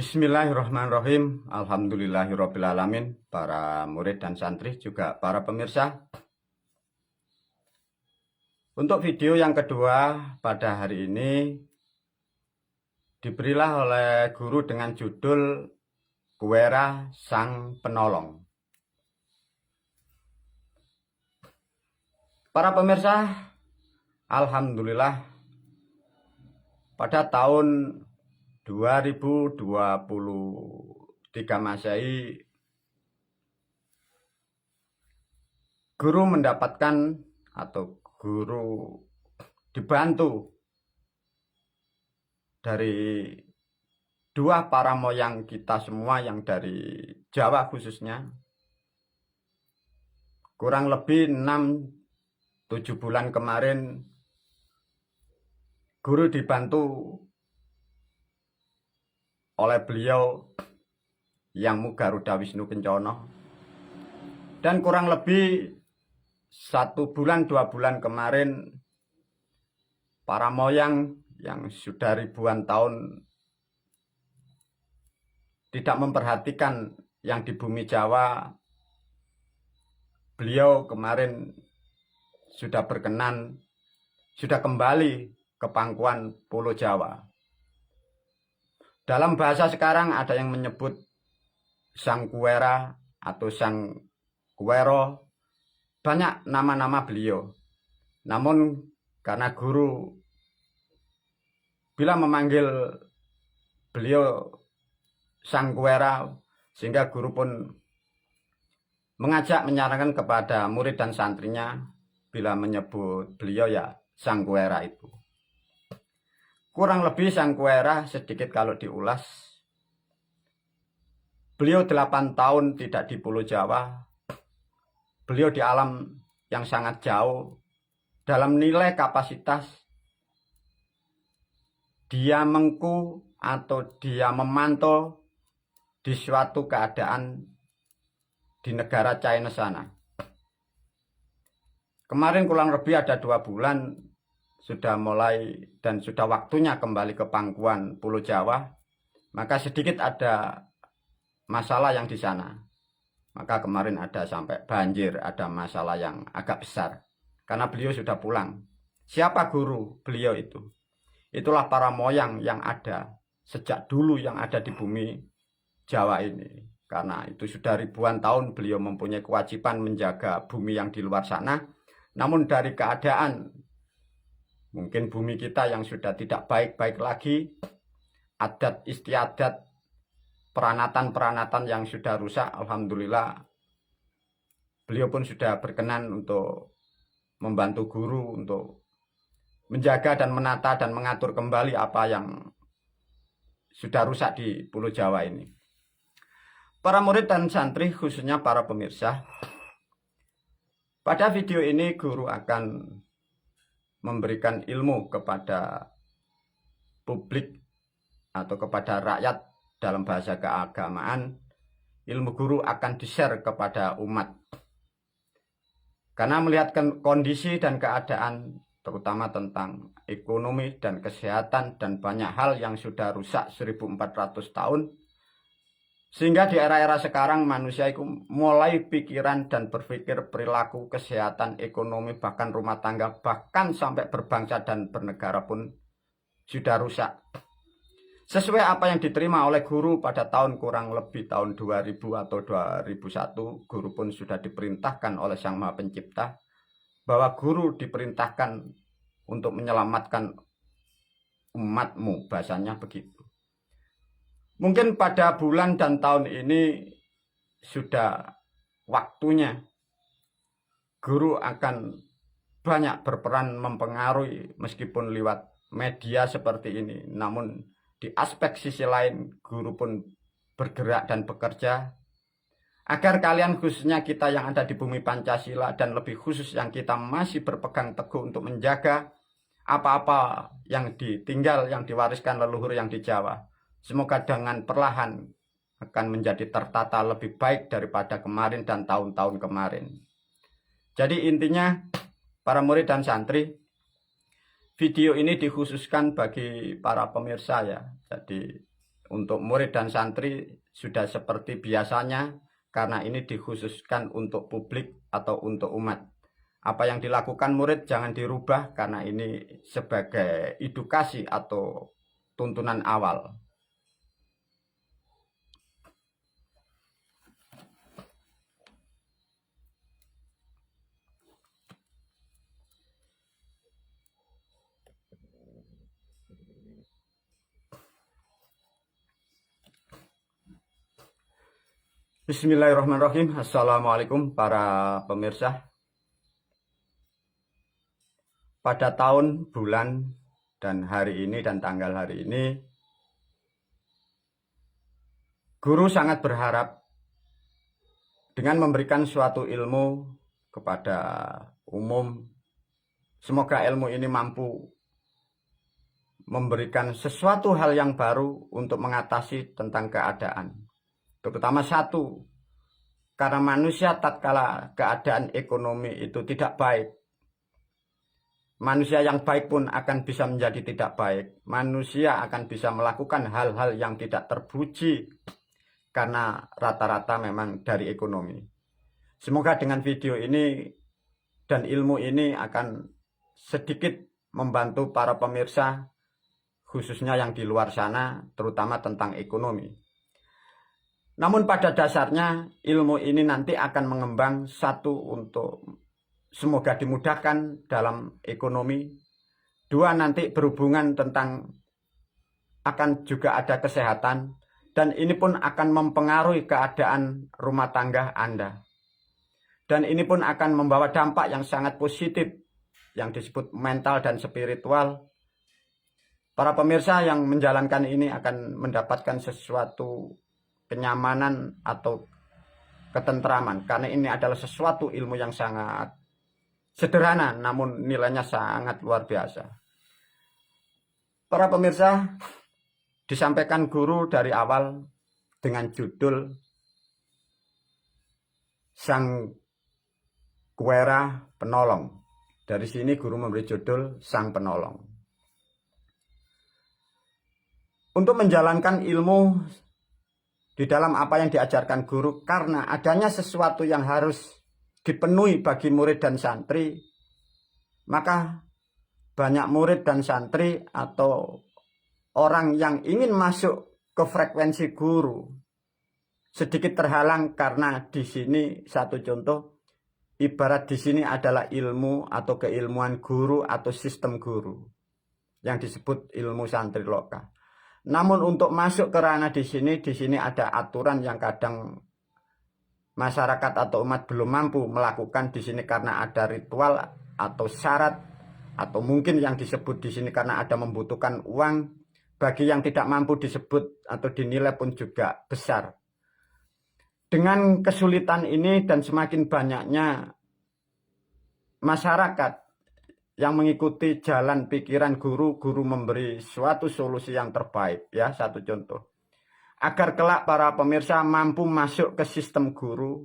Bismillahirrahmanirrahim. Alhamdulillahirrabbilalamin. Para murid dan santri juga para pemirsa. Untuk video yang kedua pada hari ini diberilah oleh guru dengan judul Kuwera Sang Penolong. Para pemirsa, alhamdulillah pada tahun 2023 Masehi guru mendapatkan atau guru dibantu dari dua para moyang kita semua yang dari Jawa khususnya. Kurang lebih 6-7 bulan kemarin guru dibantu oleh beliau yang Garuda Wisnu Kencana, dan kurang lebih 1-2 bulan kemarin para moyang yang sudah ribuan tahun tidak memperhatikan yang di bumi Jawa, beliau kemarin sudah berkenan, sudah kembali ke pangkuan Pulau Jawa. Dalam bahasa sekarang ada yang menyebut Sang Kuwera atau Sang Kuwero, banyak nama-nama beliau. Namun karena guru bila memanggil beliau Sang Kuwera, sehingga guru pun mengajak menyarankan kepada murid dan santrinya bila menyebut beliau ya Sang Kuwera itu. Kurang lebih Sang Kuwera sedikit kalau diulas, beliau 8 tahun tidak di Pulau Jawa. Beliau di alam yang sangat jauh. Dalam nilai kapasitas, dia mengku atau dia memantau di suatu keadaan di negara China sana. Kemarin kurang lebih ada 2 bulan sudah mulai dan sudah waktunya kembali ke pangkuan Pulau Jawa. Maka sedikit ada masalah yang di sana. Maka kemarin ada sampai banjir, ada masalah yang agak besar. Karena beliau sudah pulang. Siapa guru beliau itu? Itulah para moyang yang ada sejak dulu yang ada di bumi Jawa ini. Karena itu sudah ribuan tahun beliau mempunyai kewajiban menjaga bumi yang di luar sana. Namun dari keadaan mungkin bumi kita yang sudah tidak baik-baik lagi, adat istiadat, peranatan-peranatan yang sudah rusak, alhamdulillah beliau pun sudah berkenan untuk membantu guru untuk menjaga dan menata dan mengatur kembali apa yang sudah rusak di Pulau Jawa ini. Para murid dan santri, khususnya para pemirsa, pada video ini guru akan memberikan ilmu kepada publik atau kepada rakyat dalam bahasa keagamaan. Ilmu guru akan di-share kepada umat. Karena melihat kondisi dan keadaan terutama tentang ekonomi dan kesehatan dan banyak hal yang sudah rusak 1400 tahun. Sehingga di era-era sekarang manusia itu mulai pikiran dan berpikir perilaku, kesehatan, ekonomi, bahkan rumah tangga, bahkan sampai berbangsa dan bernegara pun sudah rusak. Sesuai apa yang diterima oleh guru pada tahun kurang lebih tahun 2000 atau 2001, guru pun sudah diperintahkan oleh Sang Maha Pencipta bahwa guru diperintahkan untuk menyelamatkan umatmu, bahasanya begitu. Mungkin pada bulan dan tahun ini sudah waktunya guru akan banyak berperan mempengaruhi meskipun lewat media seperti ini. Namun di aspek sisi lain guru pun bergerak dan bekerja agar kalian, khususnya kita yang ada di bumi Pancasila dan lebih khusus yang kita masih berpegang teguh untuk menjaga apa-apa yang ditinggal, yang diwariskan leluhur yang di Jawa. Semoga dengan perlahan akan menjadi tertata lebih baik daripada kemarin dan tahun-tahun kemarin. Jadi intinya para murid dan santri, video ini dikhususkan bagi para pemirsa ya. Jadi Untuk murid dan santri sudah seperti biasanya, karena ini dikhususkan untuk publik atau untuk umat. Apa yang dilakukan murid jangan dirubah, karena ini sebagai edukasi atau tuntunan awal. Bismillahirrahmanirrahim. Assalamualaikum para pemirsa. Pada tahun, bulan, dan hari ini dan tanggal hari ini, guru sangat berharap dengan memberikan suatu ilmu kepada umum. Semoga ilmu ini mampu memberikan sesuatu hal yang baru untuk mengatasi tentang keadaan. Terutama satu, karena manusia tatkala keadaan ekonomi itu tidak baik, manusia yang baik pun akan bisa menjadi tidak baik. Manusia akan bisa melakukan hal-hal yang tidak terpuji karena rata-rata memang dari ekonomi. Semoga dengan video ini dan ilmu ini akan sedikit membantu para pemirsa, khususnya yang di luar sana, terutama tentang ekonomi. Namun pada dasarnya ilmu ini nanti akan mengembang, satu untuk semoga dimudahkan dalam ekonomi, dua nanti berhubungan tentang akan juga ada kesehatan, dan ini pun akan mempengaruhi keadaan rumah tangga Anda. Dan ini pun akan membawa dampak yang sangat positif yang disebut mental dan spiritual. Para pemirsa yang menjalankan ini akan mendapatkan sesuatu kenyamanan atau ketentraman, karena ini adalah sesuatu ilmu yang sangat sederhana namun nilainya sangat luar biasa. Para pemirsa, disampaikan guru dari awal dengan judul Sang Kuwera Penolong. Dari sini guru memberi judul Sang Penolong. Untuk menjalankan ilmu di dalam apa yang diajarkan guru, karena adanya sesuatu yang harus dipenuhi bagi murid dan santri, maka banyak murid dan santri atau orang yang ingin masuk ke frekuensi guru sedikit terhalang, karena di sini satu contoh, ibarat di sini adalah ilmu atau keilmuan guru atau sistem guru yang disebut ilmu santri loka. Namun untuk masuk ke ranah di sini ada aturan yang kadang masyarakat atau umat belum mampu melakukan di sini, karena ada ritual atau syarat, atau mungkin yang disebut di sini karena ada membutuhkan uang. Bagi yang tidak mampu disebut atau dinilai pun juga besar. Dengan kesulitan ini dan semakin banyaknya masyarakat yang mengikuti jalan pikiran guru memberi suatu solusi yang terbaik, ya, satu contoh. Agar kelak para pemirsa mampu masuk ke sistem guru,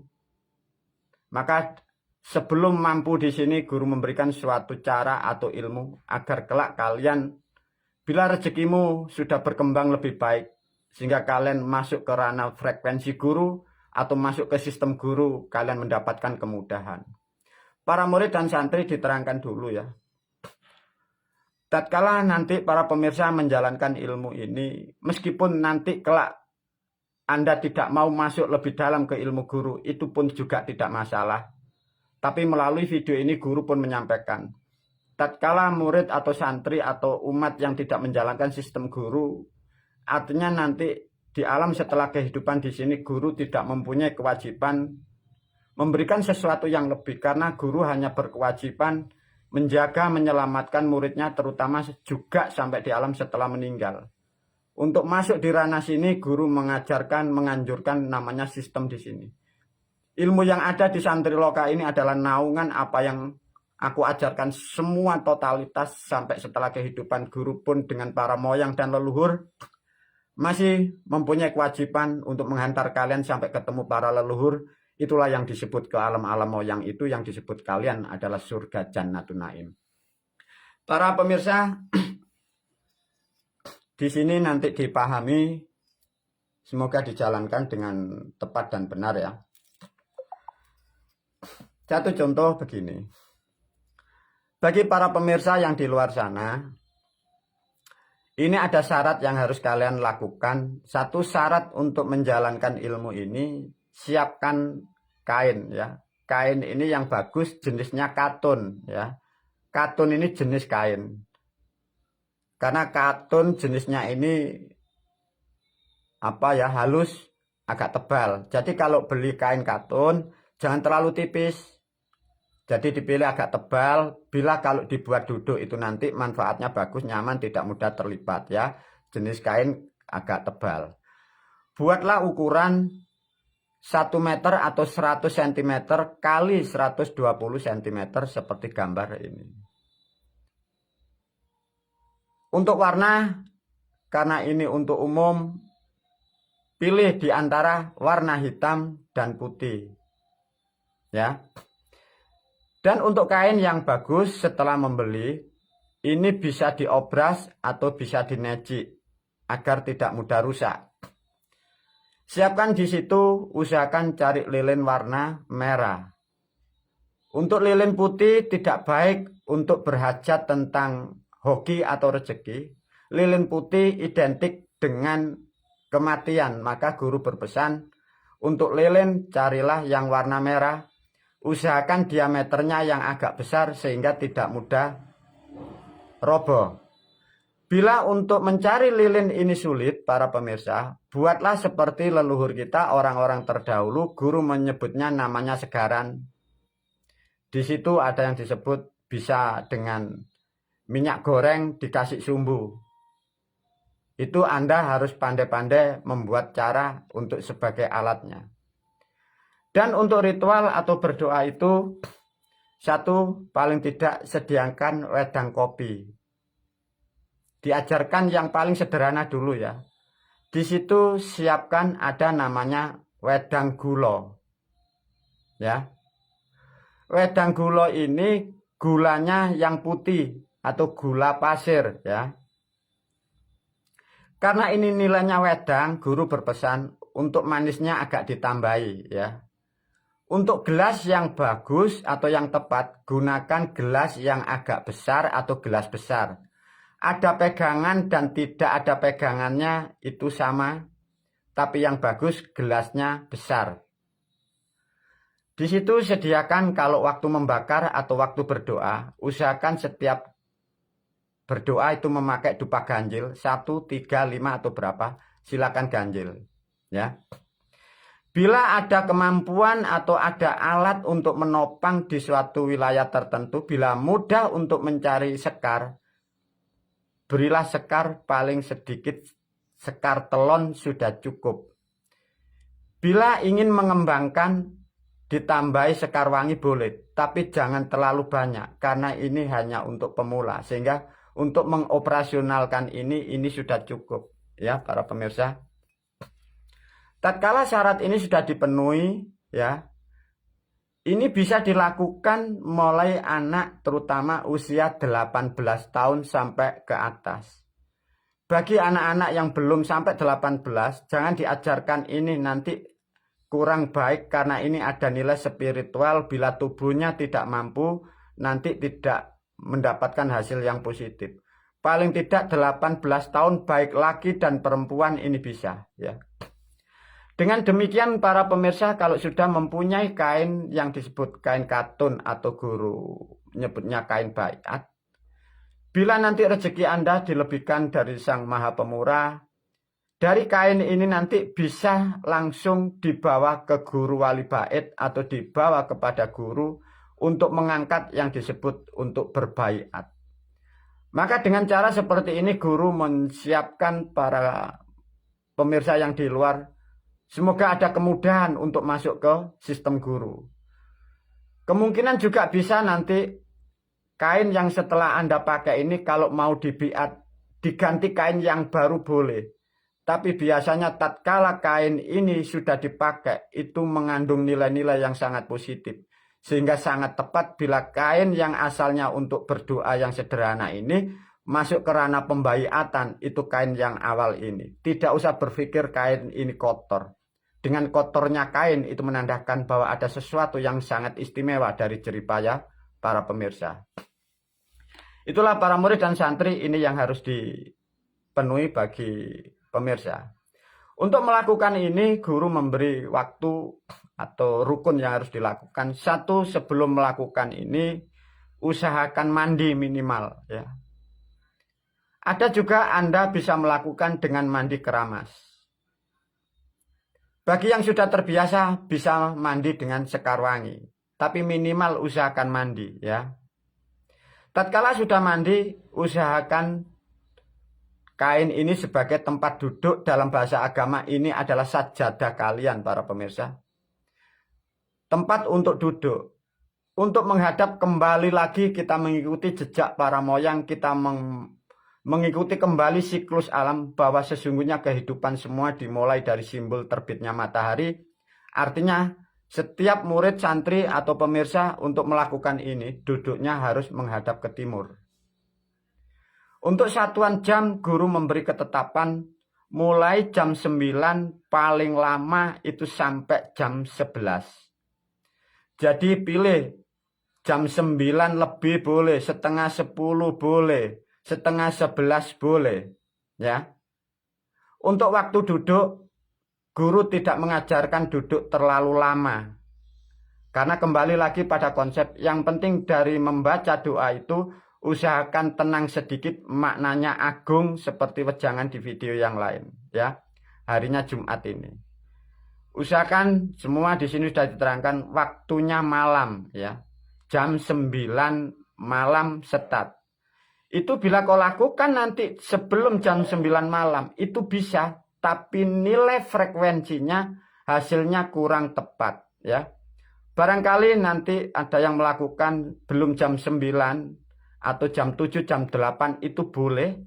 maka sebelum mampu di sini guru memberikan suatu cara atau ilmu agar kelak kalian bila rezekimu sudah berkembang lebih baik, sehingga kalian masuk ke ranah frekuensi guru atau masuk ke sistem guru, kalian mendapatkan kemudahan. Para murid dan santri diterangkan dulu, ya. Tatkala nanti para pemirsa menjalankan ilmu ini, meskipun nanti kelak Anda tidak mau masuk lebih dalam ke ilmu guru, itu pun juga tidak masalah. Tapi melalui video ini guru pun menyampaikan, tatkala murid atau santri atau umat yang tidak menjalankan sistem guru, artinya nanti di alam setelah kehidupan di sini guru tidak mempunyai kewajiban memberikan sesuatu yang lebih, karena guru hanya berkewajiban menjaga, menyelamatkan muridnya, terutama juga sampai di alam setelah meninggal. Untuk masuk di ranah sini, guru mengajarkan, menganjurkan namanya sistem di sini. Ilmu yang ada di santri loka ini adalah naungan apa yang aku ajarkan semua totalitas sampai setelah kehidupan. Guru pun dengan para moyang dan leluhur masih mempunyai kewajiban untuk menghantar kalian sampai ketemu para leluhur. Itulah yang disebut ke alam-alam moyang itu, yang disebut kalian adalah surga Jannatun Naim. Para pemirsa, di sini nanti dipahami Semoga dijalankan dengan tepat dan benar ya. Satu contoh begini. Bagi para pemirsa yang di luar sana, ini ada syarat yang harus kalian lakukan. Satu syarat untuk menjalankan ilmu ini, siapkan kain ya. Kain ini yang bagus, jenisnya katun ya. Katun ini jenis kain. Karena katun jenisnya ini halus, agak tebal. Jadi kalau beli kain katun jangan terlalu tipis. Jadi dipilih agak tebal, bila kalau dibuat duduk itu nanti manfaatnya bagus, nyaman, tidak mudah terlipat ya. Jenis kain agak tebal. Buatlah ukuran 1 meter atau 100 cm kali 120 cm seperti gambar ini. Untuk warna, karena ini untuk umum, pilih di antara warna hitam dan putih. Ya. Dan untuk kain yang bagus setelah membeli, ini bisa diobras atau bisa dinecik agar tidak mudah rusak. Siapkan di situ, usahakan cari lilin warna merah. Untuk lilin putih tidak baik untuk berhajat tentang hoki atau rezeki. Lilin putih identik dengan kematian, maka guru berpesan untuk lilin carilah yang warna merah. Usahakan diameternya yang agak besar sehingga tidak mudah roboh. Bila untuk mencari lilin ini sulit, para pemirsa, buatlah seperti leluhur kita, orang-orang terdahulu, guru menyebutnya namanya segaran. Di situ ada yang disebut bisa dengan minyak goreng dikasih sumbu. Itu Anda harus pandai-pandai membuat cara untuk sebagai alatnya. Dan untuk ritual atau berdoa itu, satu, paling tidak sediakan wedang kopi. Diajarkan yang paling sederhana dulu ya. Di situ siapkan ada namanya wedang gulo. Ya. Wedang gulo ini gulanya yang putih atau gula pasir ya. Karena ini nilainya wedang, guru berpesan untuk manisnya agak ditambahi ya. Untuk gelas yang bagus atau yang tepat, gunakan gelas yang agak besar atau gelas besar. Ada pegangan dan tidak ada pegangannya itu sama, tapi yang bagus gelasnya besar. Di situ sediakan kalau waktu membakar atau waktu berdoa, usahakan setiap berdoa itu memakai dupa ganjil, 1, 3, 5 atau berapa, silakan ganjil. Ya. Bila ada kemampuan atau ada alat untuk menopang di suatu wilayah tertentu, bila mudah untuk mencari sekar, berilah sekar paling sedikit, sekar telon sudah cukup. Bila ingin mengembangkan, ditambahi sekar wangi boleh, tapi jangan terlalu banyak, karena ini hanya untuk pemula, sehingga untuk mengoperasionalkan ini sudah cukup, ya para pemirsa. Tatkala syarat ini sudah dipenuhi, ya, ini bisa dilakukan mulai anak terutama usia 18 tahun sampai ke atas. Bagi anak-anak yang belum sampai 18, jangan diajarkan ini, nanti kurang baik karena ini ada nilai spiritual. Bila tubuhnya tidak mampu, nanti tidak mendapatkan hasil yang positif. Paling tidak 18 tahun baik laki dan perempuan ini bisa, ya. Dengan demikian para pemirsa, kalau sudah mempunyai kain yang disebut kain katun atau guru nyebutnya kain baiat, bila nanti rezeki Anda dilebihkan dari Sang Maha Pemurah, dari kain ini nanti bisa langsung dibawa ke guru wali bait atau dibawa kepada guru untuk mengangkat yang disebut untuk berbaiat. Maka dengan cara seperti ini guru menyiapkan para pemirsa yang di luar, semoga ada kemudahan untuk masuk ke sistem guru. Kemungkinan juga bisa nanti kain yang setelah Anda pakai ini kalau mau dibiat, diganti kain yang baru boleh. Tapi biasanya tatkala kain ini sudah dipakai, itu mengandung nilai-nilai yang sangat positif. Sehingga sangat tepat bila kain yang asalnya untuk berdoa yang sederhana ini masuk ke ranah pembaiatan, itu kain yang awal ini. Tidak usah berpikir kain ini kotor. Dengan kotornya kain itu menandakan bahwa ada sesuatu yang sangat istimewa dari jeripaya para pemirsa. Itulah para murid dan santri ini yang harus dipenuhi bagi pemirsa. Untuk melakukan ini, guru memberi waktu atau rukun yang harus dilakukan. Satu, sebelum melakukan ini, usahakan mandi minimal, ya. Ada juga Anda bisa melakukan dengan mandi keramas. Bagi yang sudah terbiasa bisa mandi dengan sekar wangi, tapi minimal usahakan mandi, ya. Tatkala sudah mandi, usahakan kain ini sebagai tempat duduk. Dalam bahasa agama ini adalah sajadah kalian para pemirsa. Tempat untuk duduk. Untuk menghadap kembali lagi kita mengikuti jejak para moyang, kita mengikuti kembali siklus alam bahwa sesungguhnya kehidupan semua dimulai dari simbol terbitnya matahari. Artinya setiap murid, santri atau pemirsa untuk melakukan ini duduknya harus menghadap ke timur. Untuk satuan jam guru memberi ketetapan mulai jam 9 paling lama itu sampai jam 11. Jadi pilih jam 9 lebih boleh, setengah 10 boleh, setengah 11 boleh, ya. Untuk waktu duduk, guru tidak mengajarkan duduk terlalu lama. Karena kembali lagi pada konsep yang penting dari membaca doa itu, usahakan tenang sedikit, maknanya agung seperti wejangan di video yang lain, ya. Harinya Jumat ini. Usahakan semua di sini sudah diterangkan waktunya malam, ya. Jam 9 malam start. Itu bila kau lakukan nanti sebelum jam 9 malam itu bisa, tapi nilai frekuensinya hasilnya kurang tepat, ya. Barangkali nanti ada yang melakukan belum jam 9 atau jam 7, jam 8 itu boleh,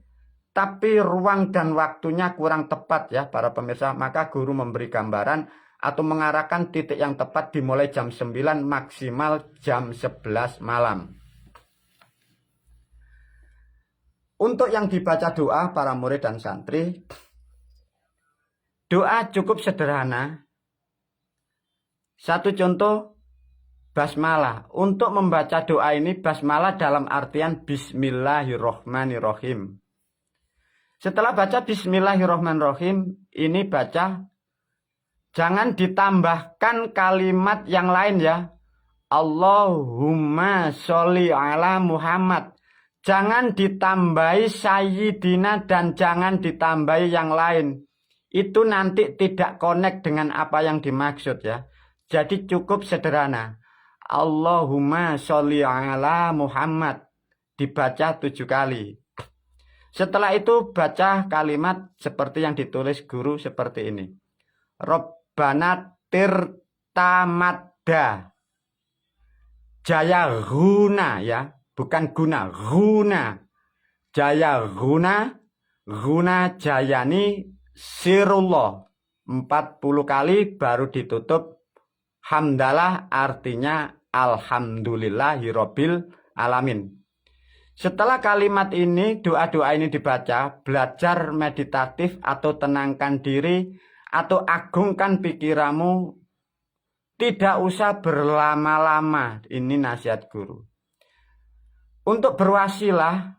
tapi ruang dan waktunya kurang tepat, ya para pemirsa. Maka guru memberi gambaran atau mengarahkan titik yang tepat dimulai jam 9 maksimal jam 11 malam. Untuk yang dibaca doa para murid dan santri, doa cukup sederhana. Satu contoh, basmalah. Untuk membaca doa ini basmalah dalam artian Bismillahirrohmanirrohim. Setelah baca Bismillahirrohmanirrohim, ini baca, jangan ditambahkan kalimat yang lain, ya. Allahumma sholli ala Muhammad. Jangan ditambahi Sayyidina dan jangan ditambahi yang lain. Itu nanti tidak connect dengan apa yang dimaksud, ya. Jadi cukup sederhana. Allahumma sholli ala Muhammad. Dibaca 7 kali. Setelah itu baca kalimat seperti yang ditulis guru seperti ini. Robbana tirtamadda. Jaya guna, ya. Bukan guna, guna. Jaya guna, guna jayani sirullah. 40 kali baru ditutup. Hamdalah artinya alhamdulillahirabbil alamin. Setelah kalimat ini, doa-doa ini dibaca, belajar meditatif atau tenangkan diri atau agungkan pikiranmu. Tidak usah berlama-lama. Ini nasihat guru. Untuk berwasilah,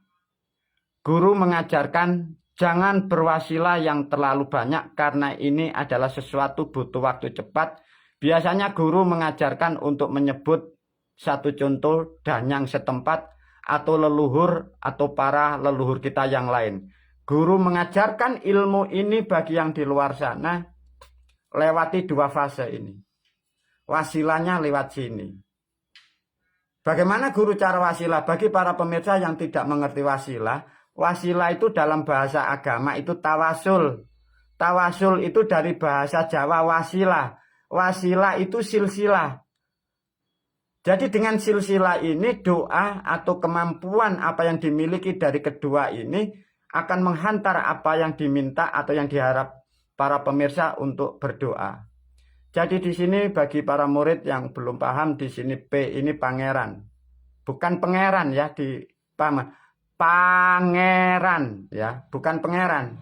guru mengajarkan jangan berwasilah yang terlalu banyak karena ini adalah sesuatu butuh waktu cepat. Biasanya guru mengajarkan untuk menyebut satu contoh danyang setempat atau leluhur atau para leluhur kita yang lain. Guru mengajarkan ilmu ini bagi yang di luar sana lewati 2 fase ini. Wasilahnya lewat sini. Bagaimana guru cara wasilah? Bagi para pemirsa yang tidak mengerti wasilah, wasilah itu dalam bahasa agama itu tawasul. Tawasul itu dari bahasa Jawa wasilah. Wasilah itu silsilah. Jadi dengan silsilah ini doa atau kemampuan apa yang dimiliki dari kedua ini akan menghantar apa yang diminta atau yang diharap para pemirsa untuk berdoa. Jadi di sini bagi para murid yang belum paham, di sini P ini pangeran. Bukan pangeran, ya, di paman. pangeran, ya, bukan pangeran.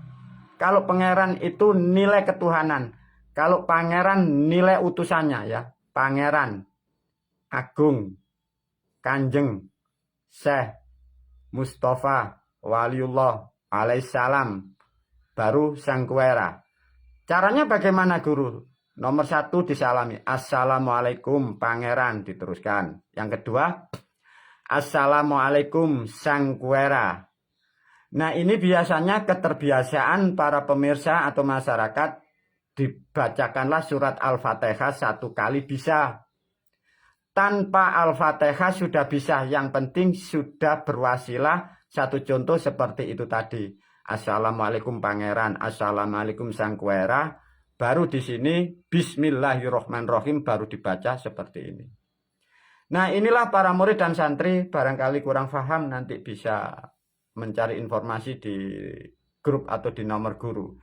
Kalau pangeran itu nilai ketuhanan, kalau pangeran nilai utusannya, ya. Pangeran, agung, kanjeng, Syekh Mustafa Waliullah alaihissalam, baru Sangkuera. Caranya bagaimana guru? Nomor 1 disalami, assalamualaikum pangeran, diteruskan. Yang kedua, assalamualaikum Sangkuera. Nah, ini biasanya keterbiasaan para pemirsa atau masyarakat, dibacakanlah surat Al-Fatihah 1 kali bisa. Tanpa Al-Fatihah sudah bisa, yang penting sudah berwasilah. Satu contoh seperti itu tadi. Assalamualaikum pangeran, assalamualaikum Sangkuera. Baru di sini bismillahirrohmanirrohim baru dibaca seperti ini. Nah, inilah para murid dan santri, barangkali kurang paham nanti bisa mencari informasi di grup atau di nomor guru.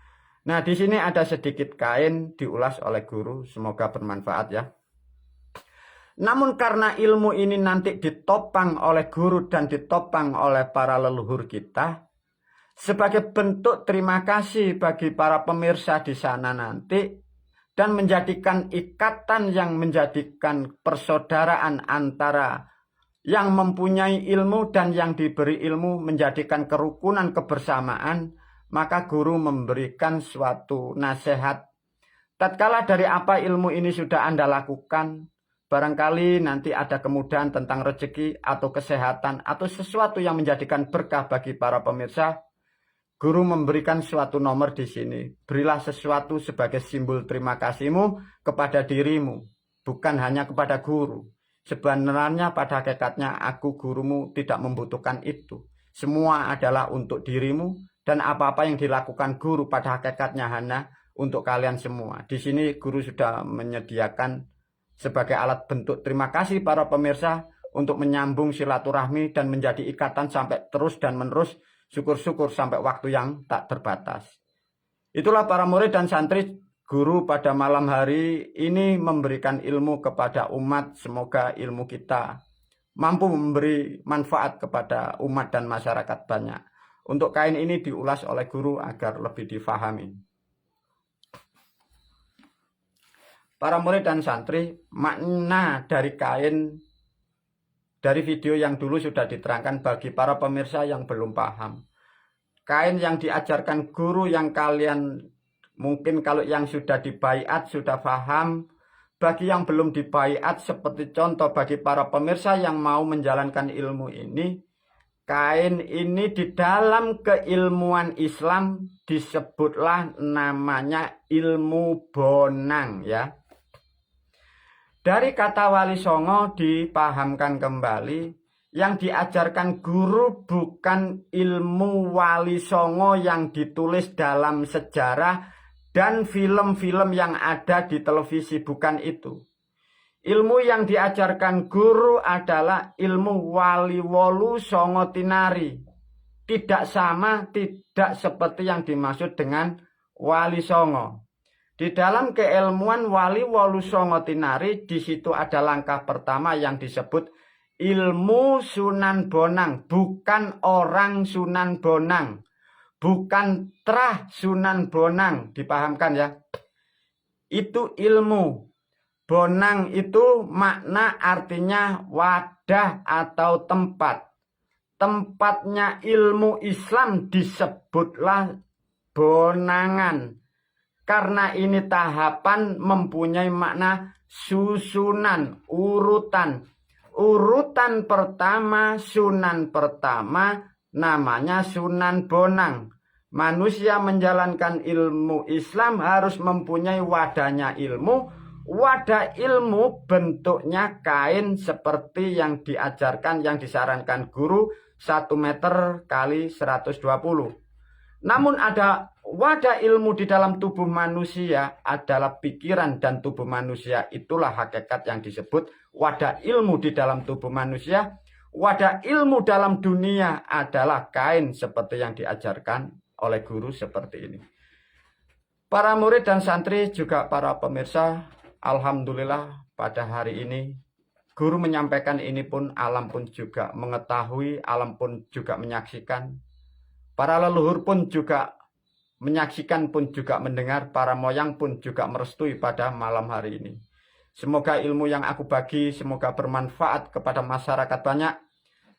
Nah, di sini ada sedikit kain diulas oleh guru, semoga bermanfaat ya. Namun karena ilmu ini nanti ditopang oleh guru dan ditopang oleh para leluhur kita, sebagai bentuk terima kasih bagi para pemirsa di sana nanti, dan menjadikan ikatan yang menjadikan persaudaraan antara yang mempunyai ilmu dan yang diberi ilmu, menjadikan kerukunan kebersamaan, maka guru memberikan suatu nasihat. Tatkala dari apa ilmu ini sudah Anda lakukan, barangkali nanti ada kemudahan tentang rezeki atau kesehatan atau sesuatu yang menjadikan berkah bagi para pemirsa. Guru memberikan suatu nomor di sini. Berilah sesuatu sebagai simbol terima kasihmu kepada dirimu, bukan hanya kepada guru. Sebenarnya pada hakikatnya aku gurumu tidak membutuhkan itu. Semua adalah untuk dirimu, dan apa-apa yang dilakukan guru pada hakikatnya hanya untuk kalian semua. Di sini guru sudah menyediakan sebagai alat bentuk terima kasih para pemirsa untuk menyambung silaturahmi dan menjadi ikatan sampai terus dan menerus. Syukur-syukur sampai waktu yang tak terbatas. Itulah para murid dan santri, guru pada malam hari ini memberikan ilmu kepada umat. Semoga ilmu kita mampu memberi manfaat kepada umat dan masyarakat banyak. Untuk kain ini diulas oleh guru agar lebih difahami. Para murid dan santri, makna dari kain dari video yang dulu sudah diterangkan bagi para pemirsa yang belum paham. Kain yang diajarkan guru yang kalian mungkin kalau yang sudah dibaiat sudah paham. Bagi yang belum dibaiat seperti contoh bagi para pemirsa yang mau menjalankan ilmu ini. Kain ini di dalam keilmuan Islam disebutlah namanya ilmu bonang ya. Dari kata Wali Songo dipahamkan kembali, yang diajarkan guru bukan ilmu Wali Songo yang ditulis dalam sejarah dan film-film yang ada di televisi, bukan itu. Ilmu yang diajarkan guru adalah ilmu Wali Wolu Songo Tinari. Tidak sama, tidak seperti yang dimaksud dengan Wali Songo. Di dalam keilmuan Wali Wolu Songo Tinari, di situ ada langkah pertama yang disebut ilmu Sunan Bonang, bukan orang Sunan Bonang, bukan trah Sunan Bonang, dipahamkan ya. Itu ilmu. Bonang itu makna artinya wadah atau tempat. Tempatnya ilmu Islam disebutlah bonangan. Karena ini tahapan mempunyai makna susunan, urutan. Urutan pertama, sunan pertama, namanya Sunan Bonang. Manusia menjalankan ilmu Islam harus mempunyai wadahnya ilmu. Wadah ilmu bentuknya kain seperti yang diajarkan, yang disarankan guru 1 meter kali 120. Namun ada wadah ilmu di dalam tubuh manusia adalah pikiran dan tubuh manusia. Itulah hakikat yang disebut wadah ilmu di dalam tubuh manusia. Wadah ilmu dalam dunia adalah kain seperti yang diajarkan oleh guru seperti ini. Para murid dan santri juga para pemirsa, alhamdulillah pada hari ini Guru menyampaikan ini pun alam pun juga mengetahui, alam pun juga menyaksikan. Para leluhur pun juga menyaksikan, pun juga mendengar, para moyang pun juga merestui pada malam hari ini. Semoga ilmu yang aku bagi, semoga bermanfaat kepada masyarakat banyak,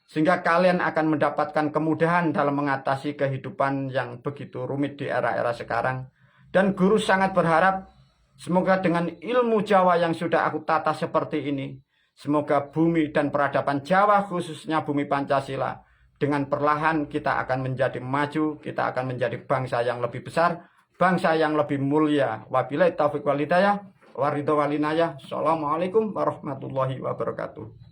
sehingga kalian akan mendapatkan kemudahan dalam mengatasi kehidupan yang begitu rumit di era-era sekarang. Dan guru sangat berharap, semoga dengan ilmu Jawa yang sudah aku tata seperti ini, semoga bumi dan peradaban Jawa, khususnya bumi Pancasila, dengan perlahan kita akan menjadi maju, kita akan menjadi bangsa yang lebih besar, bangsa yang lebih mulia. Wabillahi taufiq wal hidayah, waridho walinayah. Assalamualaikum warahmatullahi wabarakatuh.